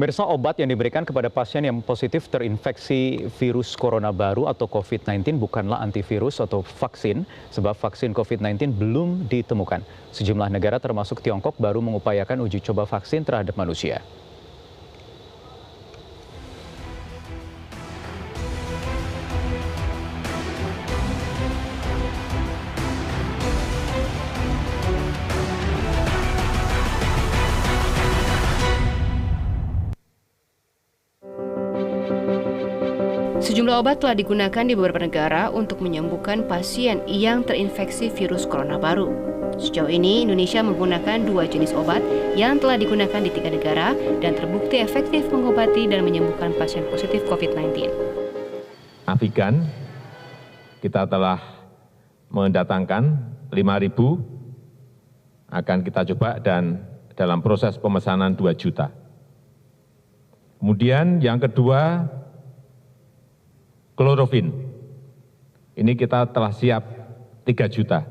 Pemirsa, obat yang diberikan kepada pasien yang positif terinfeksi virus corona baru atau COVID-19 bukanlah antivirus atau vaksin, sebab vaksin COVID-19 belum ditemukan. Sejumlah negara termasuk Tiongkok baru mengupayakan uji coba vaksin terhadap manusia. Sejumlah obat telah digunakan di beberapa negara untuk menyembuhkan pasien yang terinfeksi virus corona baru. Sejauh ini, Indonesia menggunakan 2 jenis obat yang telah digunakan di 3 negara dan terbukti efektif mengobati dan menyembuhkan pasien positif COVID-19. Avigan, kita telah mendatangkan 5.000, akan kita coba dan dalam proses pemesanan 2 juta. Kemudian yang kedua, klorofin, ini kita telah siap 3 juta.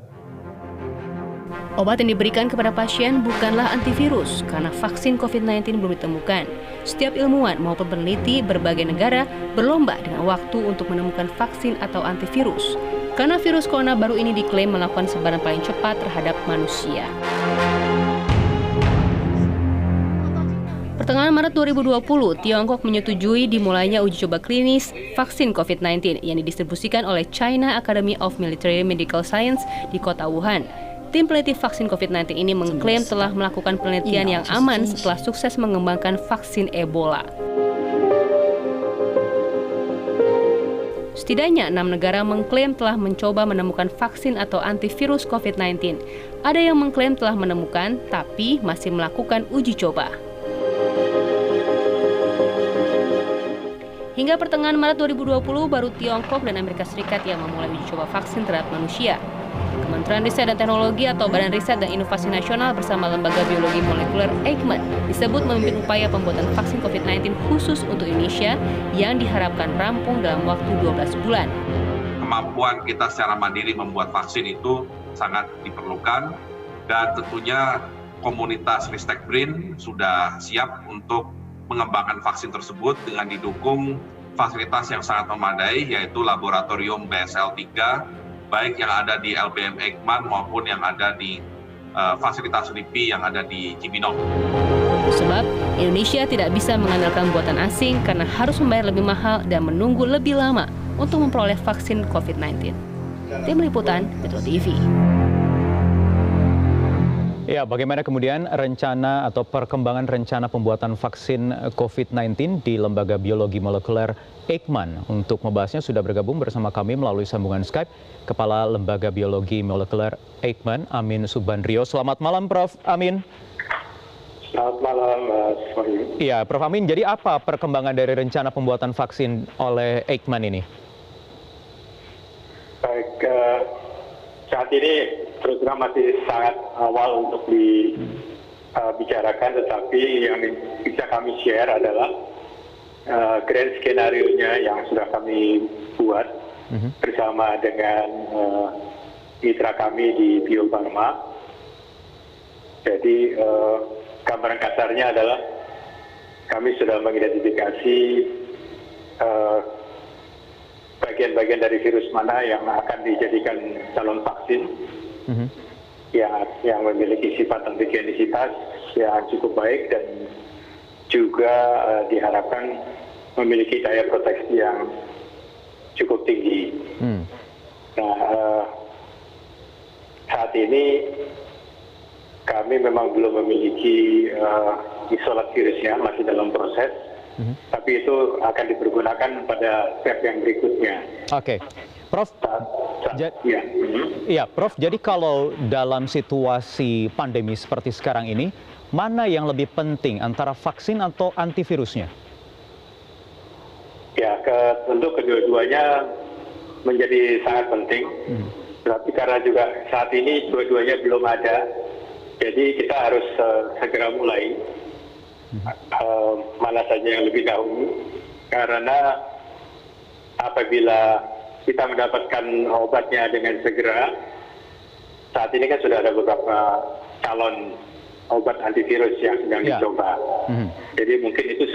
Obat yang diberikan kepada pasien bukanlah antivirus karena vaksin COVID-19 belum ditemukan. Setiap ilmuwan maupun peneliti berbagai negara berlomba dengan waktu untuk menemukan vaksin atau antivirus. Karena virus corona baru ini diklaim melakukan sebaran paling cepat terhadap manusia. Pertengahan Maret 2020, Tiongkok menyetujui dimulainya uji coba klinis vaksin COVID-19 yang didistribusikan oleh China Academy of Military Medical Science di kota Wuhan. Tim peneliti vaksin COVID-19 ini mengklaim telah melakukan penelitian yang aman setelah sukses mengembangkan vaksin Ebola. Setidaknya 6 negara mengklaim telah mencoba menemukan vaksin atau antivirus COVID-19. Ada yang mengklaim telah menemukan, tapi masih melakukan uji coba. Hingga pertengahan Maret 2020, baru Tiongkok dan Amerika Serikat yang memulai uji coba vaksin terhadap manusia. Kementerian Riset dan Teknologi atau Badan Riset dan Inovasi Nasional bersama Lembaga Biologi Molekuler Eijkman disebut memimpin upaya pembuatan vaksin COVID-19 khusus untuk Indonesia yang diharapkan rampung dalam waktu 12 bulan. Kemampuan kita secara mandiri membuat vaksin itu sangat diperlukan dan tentunya komunitas Ristek BRIN sudah siap untuk mengembangkan vaksin tersebut dengan didukung fasilitas yang sangat memadai, yaitu laboratorium BSL-3, baik yang ada di LBM Eijkman maupun yang ada di fasilitas LIPI yang ada di Cibinong. Sebab Indonesia tidak bisa mengandalkan buatan asing karena harus membayar lebih mahal dan menunggu lebih lama untuk memperoleh vaksin COVID-19. Tim Liputan, Metro TV. Ya, bagaimana kemudian rencana atau perkembangan rencana pembuatan vaksin COVID-19 di Lembaga Biologi Molekuler Eijkman? Untuk membahasnya sudah bergabung bersama kami melalui sambungan Skype Kepala Lembaga Biologi Molekuler Eijkman, Amin Subandrio. Selamat malam, Prof. Amin. Selamat malam, Mas Wahyu. Iya, Prof. Amin, jadi apa perkembangan dari rencana pembuatan vaksin oleh Eijkman ini? Baik, saat ini terus terang masih sangat awal untuk dibicarakan, tetapi yang bisa kami share adalah grand skenario-nya yang sudah kami buat bersama dengan mitra kami di Bio Farma. Jadi gambaran kasarnya adalah kami sudah mengidentifikasi bagian-bagian dari virus mana yang akan dijadikan calon vaksin. Yang memiliki sifat antigenisitas yang cukup baik dan juga diharapkan memiliki daya proteksi yang cukup tinggi. Nah, saat ini kami memang belum memiliki isolat virusnya, masih dalam proses, tapi itu akan dipergunakan pada step yang berikutnya. Oke. Prof, Prof, jadi kalau dalam situasi pandemi seperti sekarang ini, mana yang lebih penting antara vaksin atau antivirusnya? Ya, tentu kedua-duanya menjadi sangat penting. Tapi karena juga saat ini dua-duanya belum ada, jadi kita harus segera mulai mana saja yang lebih dahulu. Karena apabila kita mendapatkan obatnya dengan segera, saat ini kan sudah ada beberapa calon obat antivirus yang sedang dicoba. Jadi mungkin itu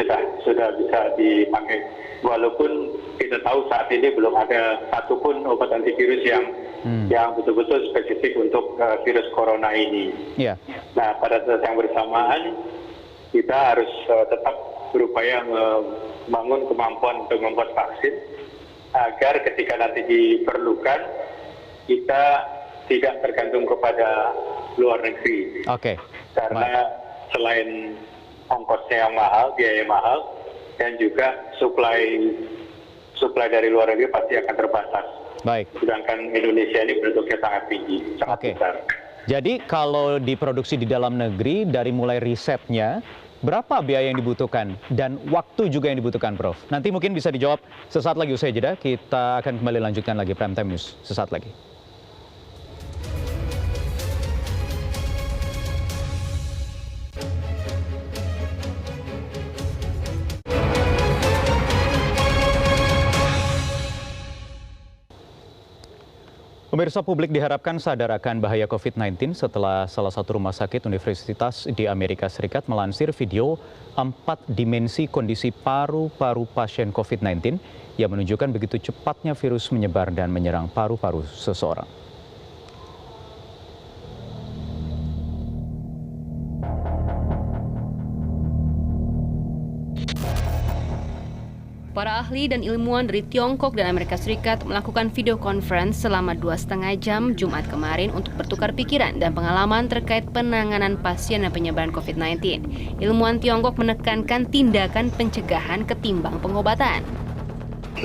sudah bisa dipakai. Walaupun kita tahu saat ini belum ada satupun obat antivirus yang betul-betul spesifik untuk virus corona ini. Yeah. Nah, pada saat yang bersamaan kita harus tetap berupaya membangun kemampuan untuk membuat vaksin agar ketika nanti diperlukan kita tidak tergantung kepada luar negeri. Oke. Karena selain ongkosnya yang mahal, biaya mahal, dan juga supply dari luar negeri pasti akan terbatas. Baik. Sedangkan Indonesia ini penduduknya sangat tinggi, sangat besar. Jadi kalau diproduksi di dalam negeri, dari mulai risetnya, berapa biaya yang dibutuhkan dan waktu juga yang dibutuhkan, Prof? Nanti mungkin bisa dijawab sesaat lagi usai jeda. Kita akan kembali lanjutkan lagi Prime Time News sesaat lagi. Pemirsa, publik diharapkan sadar akan bahaya COVID-19 setelah salah satu rumah sakit universitas di Amerika Serikat melansir video 4 dimensi kondisi paru-paru pasien COVID-19 yang menunjukkan begitu cepatnya virus menyebar dan menyerang paru-paru seseorang. Para ahli dan ilmuwan dari Tiongkok dan Amerika Serikat melakukan video conference selama 2,5 jam Jumat kemarin untuk bertukar pikiran dan pengalaman terkait penanganan pasien dan penyebaran COVID-19. Ilmuwan Tiongkok menekankan tindakan pencegahan ketimbang pengobatan.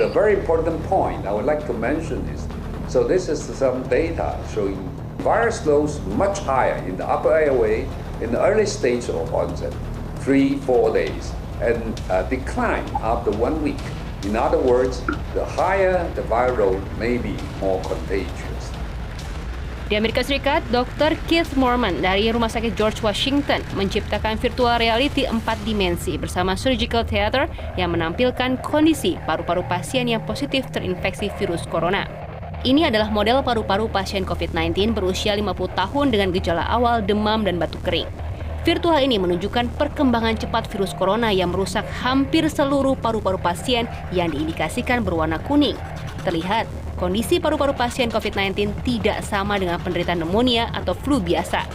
The very important point I would like to mention is, so this is some data showing virus loads much higher in the upper airway in the early stage of onset, 3-4 days. And decline after 1 week. In other words, the higher the viral load may be more contagious. Di Amerika Serikat, Dr. Keith Mormon dari Rumah Sakit George Washington menciptakan virtual reality 4 dimensi bersama surgical theater yang menampilkan kondisi paru-paru pasien yang positif terinfeksi virus corona. Ini adalah model paru-paru pasien COVID-19 berusia 50 tahun dengan gejala awal demam dan batuk kering. Virtual ini menunjukkan perkembangan cepat virus corona yang merusak hampir seluruh paru-paru pasien yang diindikasikan berwarna kuning. Terlihat, kondisi paru-paru pasien COVID-19 tidak sama dengan penderita pneumonia atau flu biasa.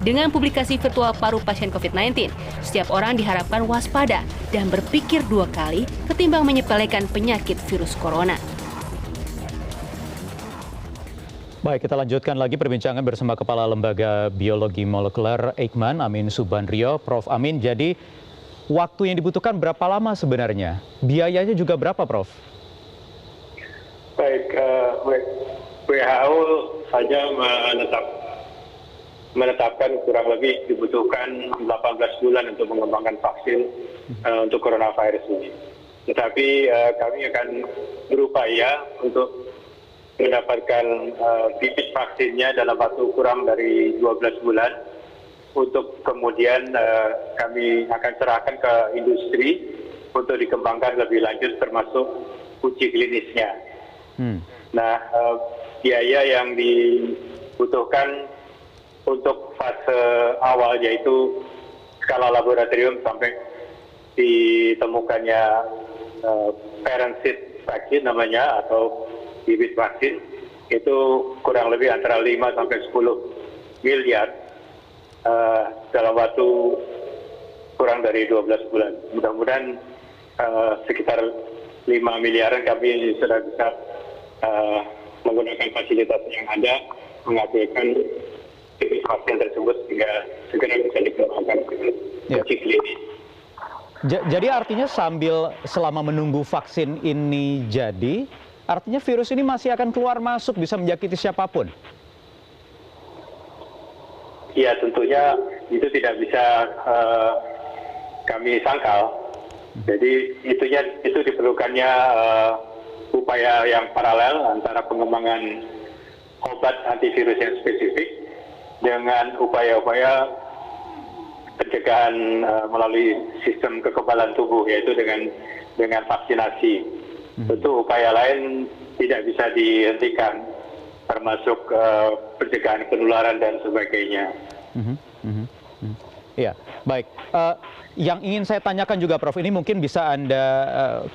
Dengan publikasi virtual paru pasien COVID-19, setiap orang diharapkan waspada dan berpikir 2 kali ketimbang menyepelekan penyakit virus corona. Baik, kita lanjutkan lagi perbincangan bersama Kepala Lembaga Biologi Molekuler Eijkman, Amin Subandrio. Prof. Amin, jadi waktu yang dibutuhkan berapa lama sebenarnya? Biayanya juga berapa, Prof? Baik, WHO saja menetapkan kurang lebih dibutuhkan 18 bulan untuk mengembangkan vaksin untuk coronavirus ini. Tetapi kami akan berupaya untuk mendapatkan bibit vaksinnya dalam waktu kurang dari 12 bulan untuk kemudian kami akan serahkan ke industri untuk dikembangkan lebih lanjut termasuk uji klinisnya. Nah, biaya yang dibutuhkan untuk fase awal yaitu skala laboratorium sampai ditemukannya parent seed vaksin namanya atau bibit vaksin itu kurang lebih antara 5 sampai 10 miliar dalam waktu kurang dari 12 bulan. Mudah-mudahan sekitar 5 miliaran kami sudah bisa menggunakan fasilitas yang ada menghasilkan bibit vaksin tersebut sehingga segera bisa dikembangkan ke uji klinis. Jadi artinya selama menunggu vaksin ini jadi, artinya virus ini masih akan keluar masuk, bisa menjangkiti siapapun? Ya, tentunya itu tidak bisa kami sangkal. Jadi itu diperlukannya upaya yang paralel antara pengembangan obat antivirus yang spesifik dengan upaya-upaya pencegahan melalui sistem kekebalan tubuh, yaitu dengan vaksinasi. Tentu upaya lain tidak bisa dihentikan, termasuk pencegahan penularan dan sebagainya. Iya, baik. Yang ingin saya tanyakan juga, Prof, ini mungkin bisa Anda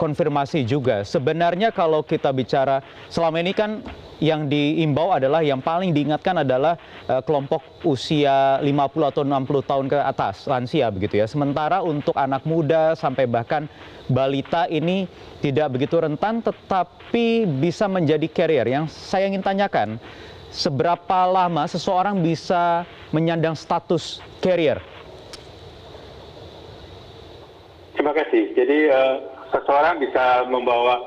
konfirmasi juga. Sebenarnya kalau kita bicara selama ini kan yang diimbau adalah, yang paling diingatkan adalah kelompok usia 50 atau 60 tahun ke atas, lansia begitu ya. Sementara untuk anak muda sampai bahkan balita ini tidak begitu rentan, tetapi bisa menjadi carrier. Yang saya ingin tanyakan, seberapa lama seseorang bisa menyandang status carrier? Terima kasih. Jadi seseorang bisa membawa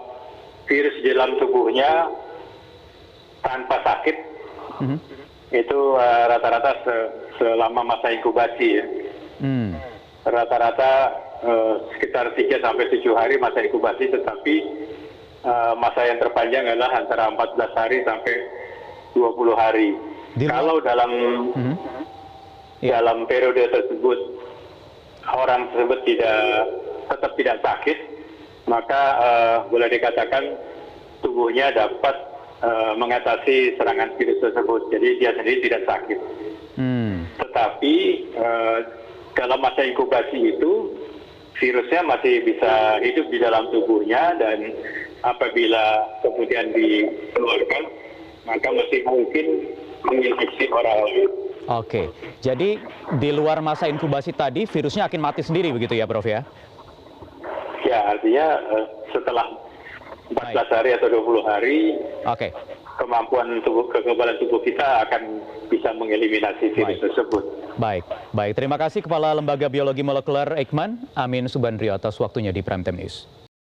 virus di dalam tubuhnya tanpa sakit. Itu rata-rata selama masa inkubasi ya. Rata-rata sekitar 3 sampai 7 hari masa inkubasi, tetapi masa yang terpanjang adalah antara 14 hari sampai 20 hari. Kalau dalam periode tersebut orang tersebut tetap tidak sakit, maka boleh dikatakan tubuhnya dapat mengatasi serangan virus tersebut. Jadi dia sendiri tidak sakit. Tetapi dalam masa inkubasi itu virusnya masih bisa hidup di dalam tubuhnya, dan apabila kemudian dikeluarkan, maka masih mungkin menginfeksi orang lain. Oke, jadi di luar masa inkubasi tadi virusnya akan mati sendiri begitu ya, Prof ya? Ya, artinya setelah 14 hari atau 20 hari, kekebalan tubuh kita akan bisa mengeliminasi virus tersebut. Baik. Terima kasih Kepala Lembaga Biologi Molekuler Eijkman, Amin Subandrio, atas waktunya di Prime Time News.